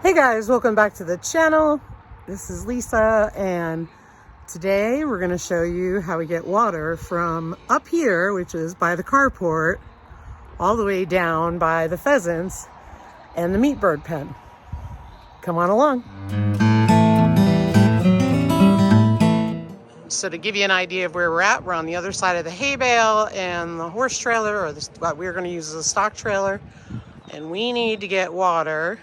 Hey guys, welcome back to the channel. This is Lisa, and today we're going to show you how we get water from up here, which is by the carport, all the way down by the pheasants and the meat bird pen. Come on along. So to give you an idea of where we're at, we're on the other side of the hay bale and the horse trailer, or what we're going to use as a stock trailer, and we need to get water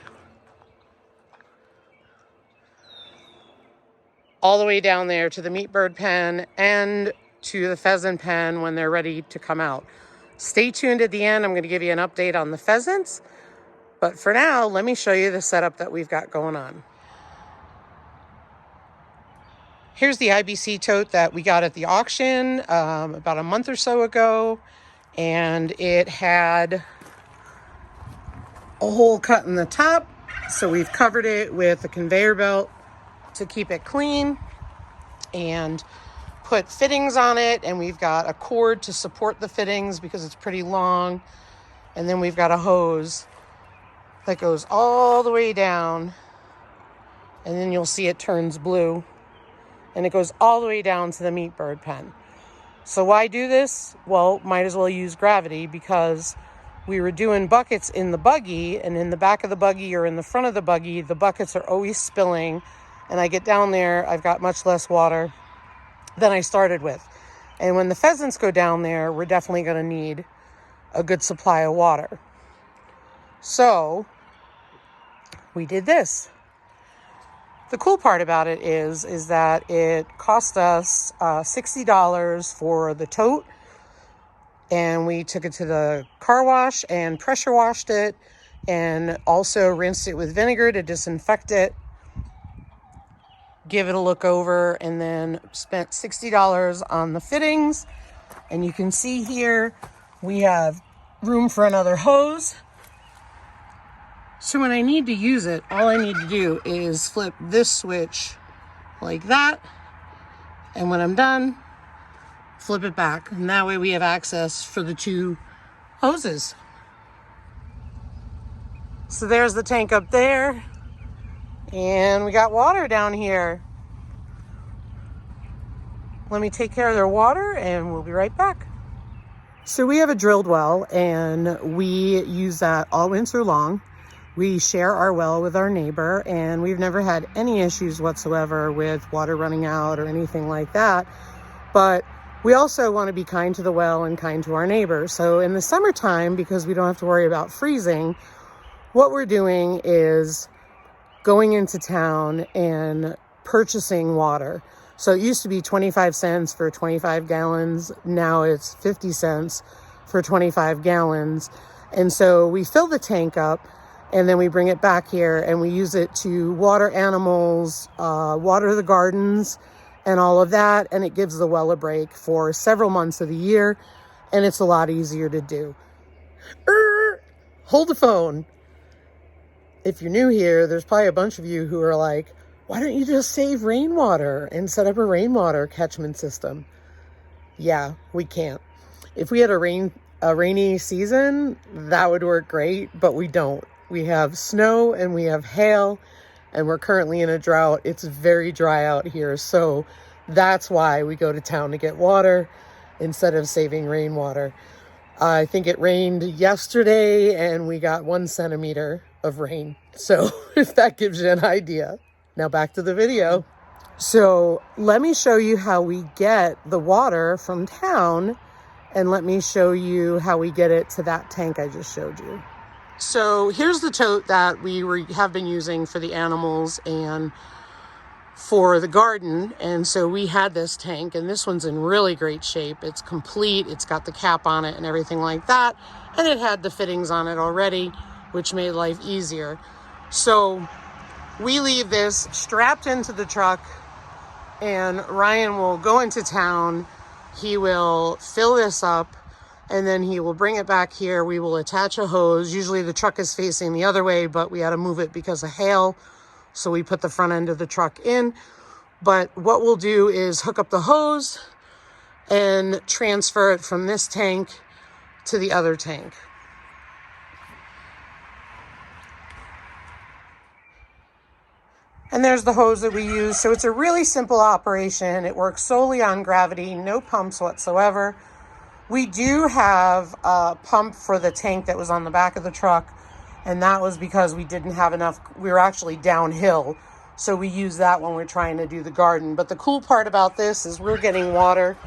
all the way down there to the meat bird pen and to the pheasant pen when they're ready to come out. Stay tuned at the end. I'm going to give you an update on the pheasants. But for now, let me show you the setup that we've got going on. Here's the IBC tote that we got at the auction about a month or so ago. And it had a hole cut in the top. So we've covered it with a conveyor belt to keep it clean and put fittings on it, and we've got a cord to support the fittings because it's pretty long, and then we've got a hose that goes all the way down, and then you'll see it turns blue, and it goes all the way down to the meat bird pen. So why do this? Well, might as well use gravity, because we were doing buckets in the buggy, and in the back of the buggy or in the front of the buggy, the buckets are always spilling. And I get down there, I've got much less water than I started with. And when the pheasants go down there, we're definitely going to need a good supply of water. So we did this. The cool part about it is that it cost us $60 for the tote. And we took it to the car wash and pressure washed it, and also rinsed it with vinegar to disinfect it, give it a look over, and then spent $60 on the fittings. And you can see here we have room for another hose. So when I need to use it, all I need to do is flip this switch like that, and when I'm done, flip it back, and that way we have access for the two hoses. So there's the tank up there. And we got water down here. Let me take care of their water and we'll be right back. So we have a drilled well, and we use that all winter long. We share our well with our neighbor, and we've never had any issues whatsoever with water running out or anything like that. But we also want to be kind to the well and kind to our neighbor. So in the summertime, because we don't have to worry about freezing, what we're doing is going into town and purchasing water. So it used to be 25 cents for 25 gallons. Now it's 50 cents for 25 gallons. And so we fill the tank up, and then we bring it back here, and we use it to water animals, water the gardens, and all of that. And it gives the well a break for several months of the year, and it's a lot easier to do. Hold the phone. If you're new here, there's probably a bunch of you who are like, why don't you just save rainwater and set up a rainwater catchment system? Yeah, we can't. If we had a rainy season, that would work great, but we don't. We have snow and we have hail, and we're currently in a drought. It's very dry out here, so that's why we go to town to get water instead of saving rainwater. I think it rained yesterday, and we got 1 centimeter of rain. So if that gives you an idea. Now back to the video. So let me show you how we get the water from town, and let me show you how we get it to that tank I just showed you. So here's the tote that we have been using for the animals and for the garden. And so we had this tank, and this one's in really great shape. It's complete. It's got the cap on it and everything like that. And it had the fittings on it already, which made life easier. So we leave this strapped into the truck, and Ryan will go into town. He will fill this up, and then he will bring it back here. We will attach a hose. Usually the truck is facing the other way, but we had to move it because of hail. So we put the front end of the truck in. But what we'll do is hook up the hose and transfer it from this tank to the other tank. And there's the hose that we use. So it's a really simple operation. It works solely on gravity, no pumps whatsoever. We do have a pump for the tank that was on the back of the truck, and that was because we didn't have enough. We were actually downhill, so we use that when we're trying to do the garden. But the cool part about this is we're getting water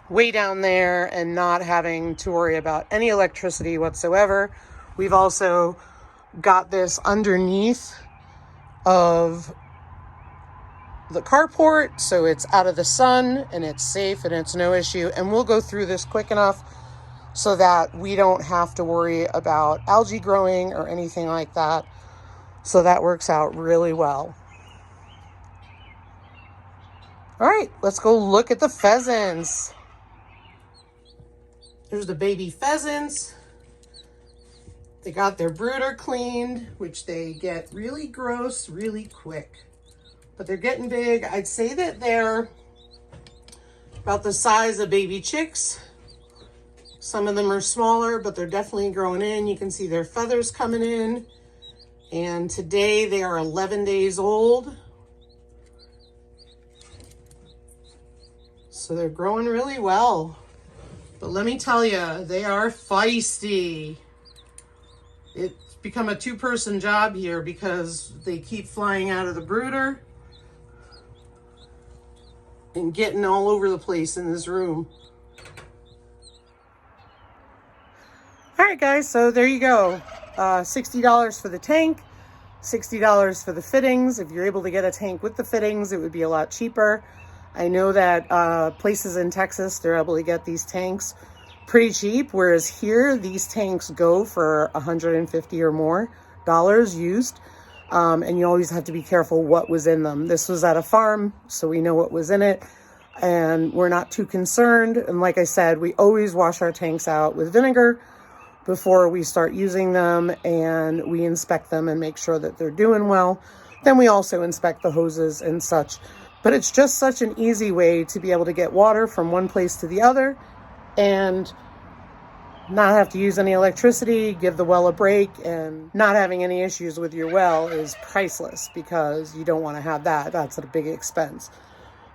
way down there and not having to worry about any electricity whatsoever. We've also got this underneath of the carport, so it's out of the sun and it's safe and it's no issue. And we'll go through this quick enough so that we don't have to worry about algae growing or anything like that. So that works out really well. All right, let's go look at the pheasants. There's the baby pheasants. They got their brooder cleaned, which they get really gross really quick. But they're getting big. I'd say that they're about the size of baby chicks. Some of them are smaller, but they're definitely growing in. You can see their feathers coming in. And today they are 11 days old. So they're growing really well. But let me tell you, they are feisty. It's become a two-person job here because they keep flying out of the brooder and getting all over the place in this room. All right, guys, so there you go. $60 for the tank, $60 for the fittings. If you're able to get a tank with the fittings, it would be a lot cheaper. I know that places in Texas, they're able to get these tanks pretty cheap, whereas here, these tanks go for $150 or more used. And you always have to be careful what was in them. This was at a farm, so we know what was in it, and we're not too concerned. And like I said, we always wash our tanks out with vinegar before we start using them, and we inspect them and make sure that they're doing well. Then we also inspect the hoses and such. But it's just such an easy way to be able to get water from one place to the other and not have to use any electricity, give the well a break, and not having any issues with your well is priceless because you don't want to have that. That's a big expense.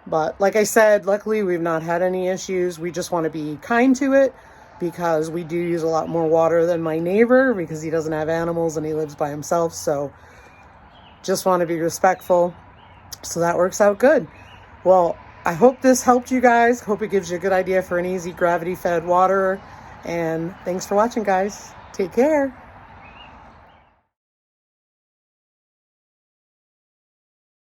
But like I said, luckily we've not had any issues. We just want to be kind to it because we do use a lot more water than my neighbor because he doesn't have animals and he lives by himself. So just want to be respectful. So that works out good. Well, I hope this helped you guys. Hope it gives you a good idea for an easy gravity-fed water. And thanks for watching, guys. Take care.